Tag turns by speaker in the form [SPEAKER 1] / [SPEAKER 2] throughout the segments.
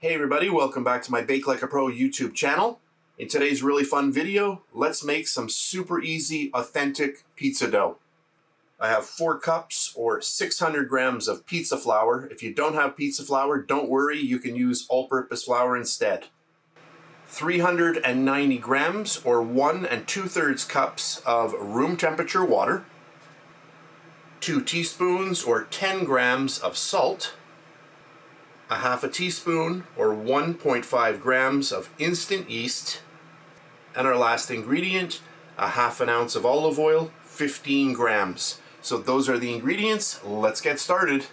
[SPEAKER 1] Hey everybody, welcome back to my Bake Like a Pro YouTube channel. In today's really fun video, let's make some super easy, authentic pizza dough. I have 4 cups or 600 grams of pizza flour. If you don't have pizza flour, don't worry, you can use all-purpose flour instead. 390 grams or 1 2/3 cups of room temperature water. 2 teaspoons or 10 grams of salt. A half a teaspoon or 1.5 grams of instant yeast, and our last ingredient, a half an ounce of olive oil, 15 grams. So those are the ingredients. Let's get started.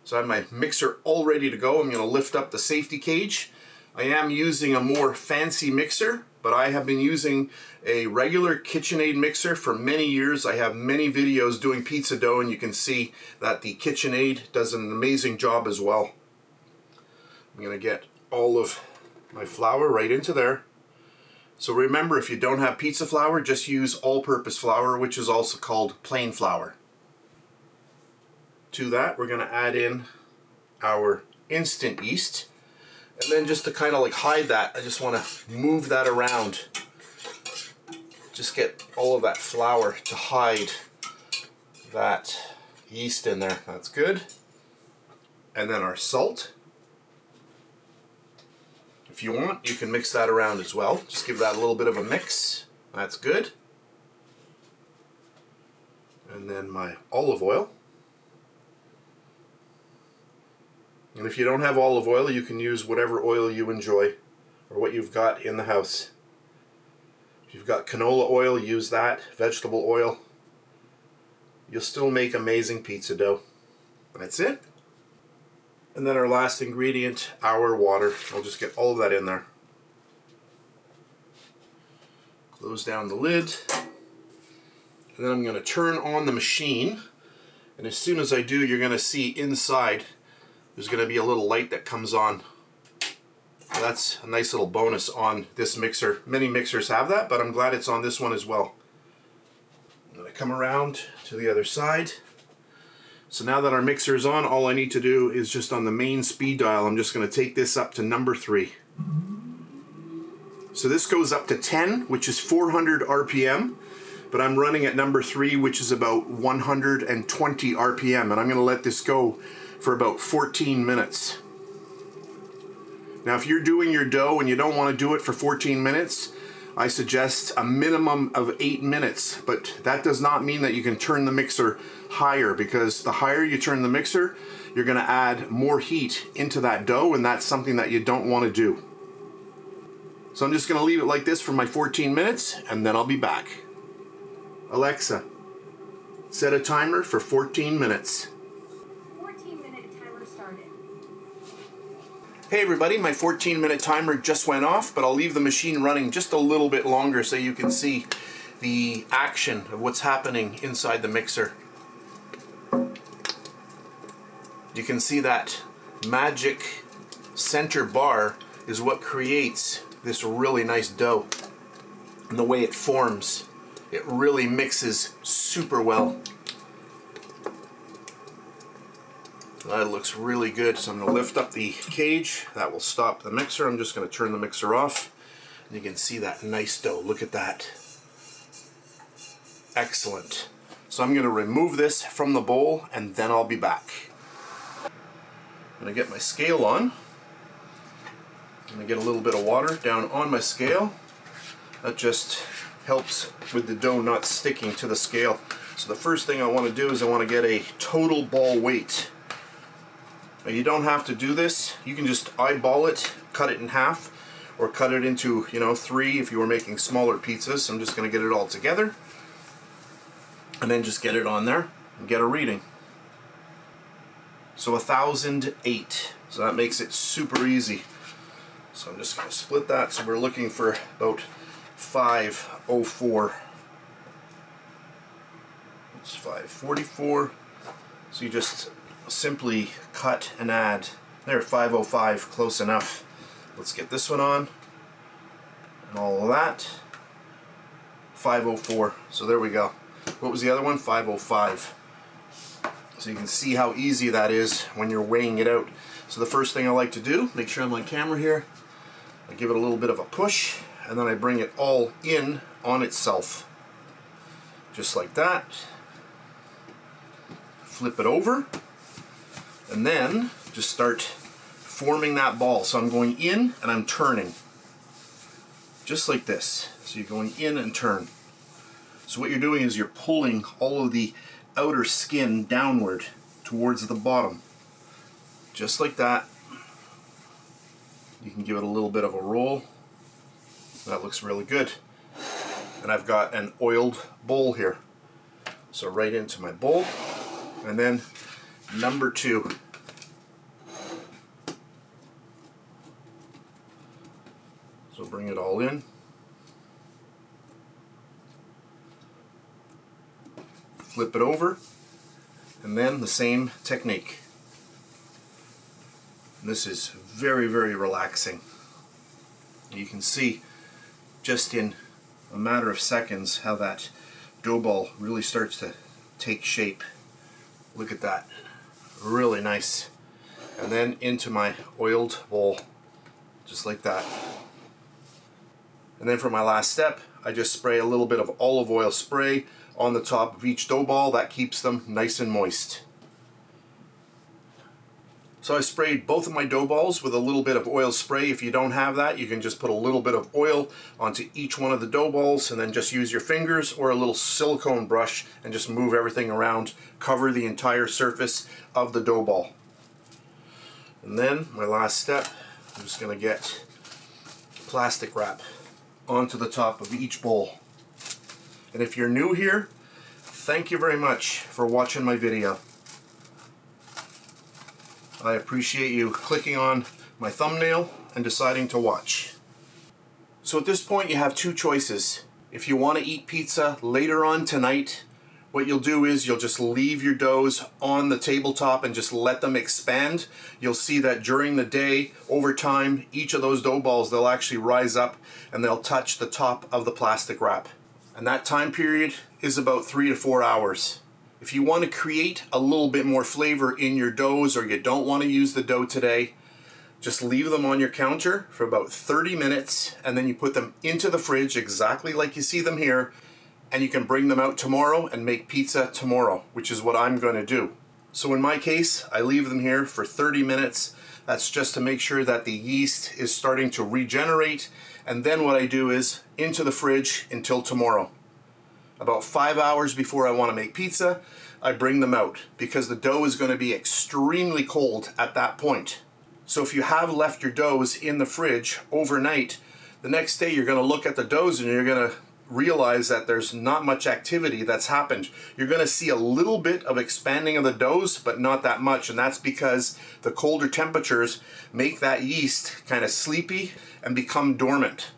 [SPEAKER 1] So I have my mixer all ready to go. I'm going to lift up the safety cage. I am using a more fancy mixer, but I have been using a regular KitchenAid mixer for many years. I have many videos doing pizza dough, and you can see that the KitchenAid does an amazing job as well. I'm going to get all of my flour right into there. So remember, if you don't have pizza flour, just use all-purpose flour, which is also called plain flour. To that, we're going to add in our instant yeast. And then just to kind of like hide that, I just want to move that around. Just get all of that flour to hide that yeast in there. That's good. And then our salt. If you want, you can mix that around as well. Just give that a little bit of a mix. That's good. And then my olive oil. And if you don't have olive oil, you can use whatever oil you enjoy or what you've got in the house. If you've got canola oil, use that. Vegetable oil. You'll still make amazing pizza dough. That's it. And then our last ingredient, our water. I'll just get all of that in there. Close down the lid. And then I'm going to turn on the machine. And as soon as I do, you're going to see inside there's going to be a little light that comes on. That's a nice little bonus on this mixer. Many mixers have that, but I'm glad it's on this one as well. I'm going to come around to the other side. So now that our mixer is on, all I need to do is just on the main speed dial, I'm just going to take this up to number 3. So this goes up to 10, which is 400 RPM, but I'm running at number 3, which is about 120 RPM, and I'm going to let this go for about 14 minutes. Now if you're doing your dough and you don't want to do it for 14 minutes, I suggest a minimum of 8 minutes, but that does not mean that you can turn the mixer higher, because the higher you turn the mixer, you're going to add more heat into that dough, and that's something that you don't want to do. So I'm just going to leave it like this for my 14 minutes, and then I'll be back. Alexa, set a timer for 14 minutes.
[SPEAKER 2] 14-minute timer started.
[SPEAKER 1] Hey everybody, my 14-minute timer just went off, but I'll leave the machine running just a little bit longer so you can see the action of what's happening inside the mixer. You can see that magic center bar is what creates this really nice dough. And the way it forms, it really mixes super well. That looks really good. So I'm going to lift up the cage. That will stop the mixer. I'm just going to turn the mixer off. And you can see that nice dough. Look at that. Excellent. So I'm going to remove this from the bowl, and then I'll be back. I'm going to get my scale on. I'm going to get a little bit of water down on my scale. That just helps with the dough not sticking to the scale. So the first thing I want to do is I want to get a total ball weight. Now you don't have to do this. You can just eyeball it, cut it in half, or cut it into, 3 if you were making smaller pizzas. So I'm just going to get it all together, and then just get it on there and get a reading. So 1008. So that makes it super easy. So I'm just going to split that. So we're looking for about 504. It's 544. So you just simply cut and add. There, 505, close enough. Let's get this one on. And all of that. 504. So there we go. What was the other one? 505. So you can see how easy that is when you're weighing it out. So the first thing I like to do, make sure I'm on camera here, I give it a little bit of a push, and then I bring it all in on itself. Just like that. Flip it over, and then just start forming that ball. So I'm going in and I'm turning. Just like this. So you're going in and turn. So what you're doing is you're pulling all of the outer skin downward towards the bottom. Just like that. You can give it a little bit of a roll. That looks really good. And I've got an oiled bowl here. So right into my bowl. And then number 2. So bring it all in. Flip it over. And then the same technique. And this is very, very relaxing. You can see just in a matter of seconds how that dough ball really starts to take shape. Look at that. Really nice. And then into my oiled bowl. Just like that. And then for my last step, I just spray a little bit of olive oil spray on the top of each dough ball. That keeps them nice and moist. So I sprayed both of my dough balls with a little bit of oil spray. If you don't have that, you can just put a little bit of oil onto each one of the dough balls and then just use your fingers or a little silicone brush and just move everything around, cover the entire surface of the dough ball. And then my last step, I'm just going to get plastic wrap onto the top of each bowl. And if you're new here, thank you very much for watching my video. I appreciate you clicking on my thumbnail and deciding to watch. So at this point you have 2 choices. If you want to eat pizza later on tonight, what you'll do is you'll just leave your doughs on the tabletop and just let them expand. You'll see that during the day, over time, each of those dough balls, they'll actually rise up and they'll touch the top of the plastic wrap. And that time period is about 3 to 4 hours. If you want to create a little bit more flavor in your doughs, or you don't want to use the dough today, just leave them on your counter for about 30 minutes and then you put them into the fridge exactly like you see them here, and you can bring them out tomorrow and make pizza tomorrow, which is what I'm going to do. So in my case, I leave them here for 30 minutes. That's just to make sure that the yeast is starting to regenerate, and then what I do is into the fridge until tomorrow. About 5 hours before I want to make pizza, I bring them out because the dough is going to be extremely cold at that point. So if you have left your doughs in the fridge overnight, the next day you're going to look at the doughs and you're going to realize that there's not much activity that's happened. You're going to see a little bit of expanding of the doughs, but not that much, and that's because the colder temperatures make that yeast kind of sleepy and become dormant.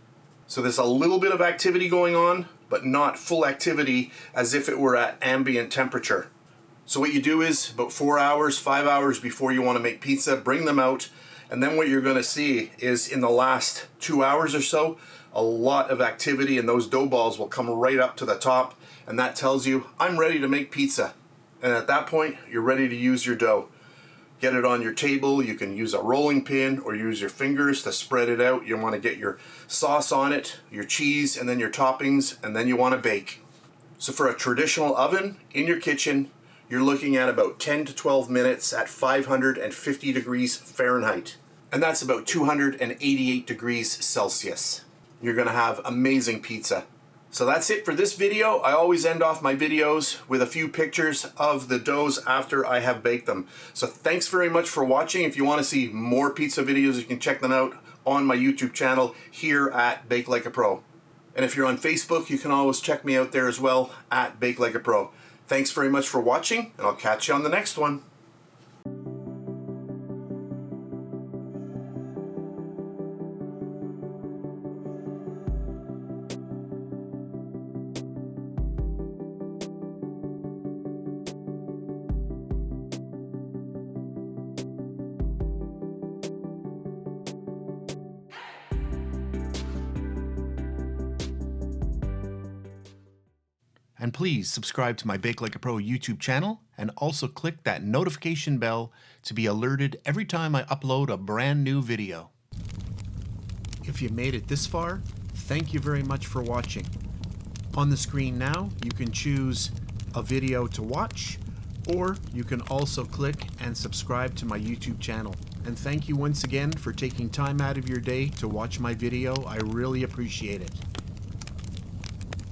[SPEAKER 1] So there's a little bit of activity going on, but not full activity as if it were at ambient temperature. So what you do is about 4 hours, 5 hours before you want to make pizza, bring them out, and then what you're going to see is in the last 2 hours or so, a lot of activity, and those dough balls will come right up to the top, and that tells you, I'm ready to make pizza. And at that point, you're ready to use your dough. Get it on your table. You can use a rolling pin or use your fingers to spread it out. You want to get your sauce on it, your cheese, and then your toppings, and then you want to bake. So for a traditional oven in your kitchen, you're looking at about 10 to 12 minutes at 550 degrees Fahrenheit. And that's about 288 degrees Celsius. You're going to have amazing pizza. So that's it for this video. I always end off my videos with a few pictures of the doughs after I have baked them. So thanks very much for watching. If you want to see more pizza videos, you can check them out on my YouTube channel here at BakeLikeAPro. And if you're on Facebook, you can always check me out there as well at BakeLikeAPro. Thanks very much for watching, and I'll catch you on the next one. And please subscribe to my BakeLikeAPro YouTube channel and also click that notification bell to be alerted every time I upload a brand new video. If you made it this far, thank you very much for watching. On the screen now, you can choose a video to watch, or you can also click and subscribe to my YouTube channel. And thank you once again for taking time out of your day to watch my video. I really appreciate it.